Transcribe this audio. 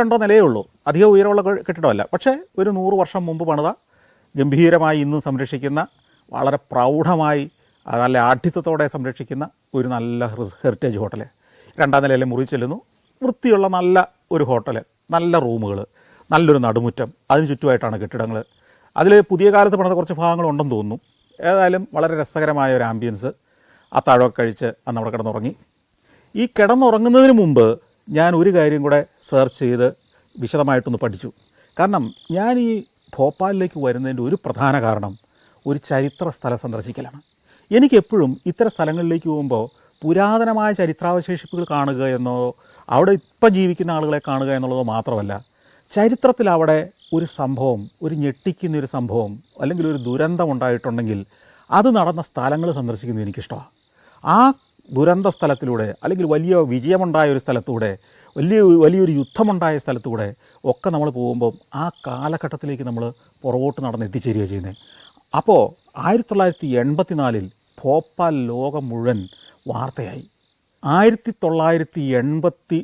2 നിലയേ ഉള്ളൂ, അധികം ഉയരമുള്ള കെട്ടിടമല്ല. പക്ഷേ ഒരു 100 വർഷം മുമ്പ് പണിത ഗംഭീരമായി ഇന്നും സംരക്ഷിക്കുന്ന, വളരെ പ്രൗഢമായി നല്ല ആഢ്യത്വത്തോടെ സംരക്ഷിക്കുന്ന ഒരു നല്ല ഹെറിറ്റേജ് ഹോട്ടൽ. 2-ാം നിലയിലെ മുറി ചെല്ലുന്നു, വൃത്തിയുള്ള നല്ല ഒരു ഹോട്ടൽ, നല്ല റൂമുകൾ, നല്ലൊരു നടുമുറ്റം, അതിന് ചുറ്റുമായിട്ടാണ് കെട്ടിടങ്ങൾ. അതിൽ പുതിയ കാലത്ത് പണിത കുറച്ച് ഭാഗങ്ങളുണ്ടെന്ന് തോന്നുന്നു. ഏതായാലും വളരെ രസകരമായ ഒരു ആംബിയൻസ്. അത്താഴമൊക്കെ കഴിച്ച് അന്ന് അവിടെ കിടന്നുറങ്ങി. ഈ കിടന്നുറങ്ങുന്നതിന് മുമ്പ് ഞാൻ ഒരു കാര്യം കൂടെ സെർച്ച് ചെയ്ത് വിശദമായിട്ടൊന്ന് പഠിച്ചു. കാരണം ഞാൻ ഈ ഭോപ്പാലിലേക്ക് വരുന്നതിൻ്റെ ഒരു പ്രധാന കാരണം ഒരു ചരിത്ര സ്ഥലം സന്ദർശിക്കലാണ്. എനിക്കെപ്പോഴും ഇത്തരം സ്ഥലങ്ങളിലേക്ക് പോകുമ്പോൾ പുരാതനമായ ചരിത്രാവശേഷിപ്പുകൾ കാണുക എന്നോ അവിടെ ഇപ്പം ജീവിക്കുന്ന ആളുകളെ കാണുക എന്നുള്ളതോ മാത്രമല്ല, ചരിത്രത്തിൽ അവിടെ ഒരു സംഭവം, ഒരു ഞെട്ടിക്കുന്നൊരു സംഭവം അല്ലെങ്കിൽ ഒരു ദുരന്തം ഉണ്ടായിട്ടുണ്ടെങ്കിൽ അത് നടന്ന സ്ഥലങ്ങൾ സന്ദർശിക്കുന്നത് എനിക്കിഷ്ടമാണ്. ആ ദുരന്ത സ്ഥലത്തിലൂടെ അല്ലെങ്കിൽ വലിയ വിജയമുണ്ടായ ഒരു സ്ഥലത്തൂടെ, വലിയൊരു യുദ്ധമുണ്ടായ സ്ഥലത്തൂടെ ഒക്കെ നമ്മൾ പോകുമ്പം ആ കാലഘട്ടത്തിലേക്ക് നമ്മൾ പുറകോട്ട് നടന്ന് എത്തിച്ചേരുക ചെയ്യുന്നത്. അപ്പോൾ 1984 ഭോപ്പാൽ ലോകം മുഴുവൻ വാർത്തയായി. 1984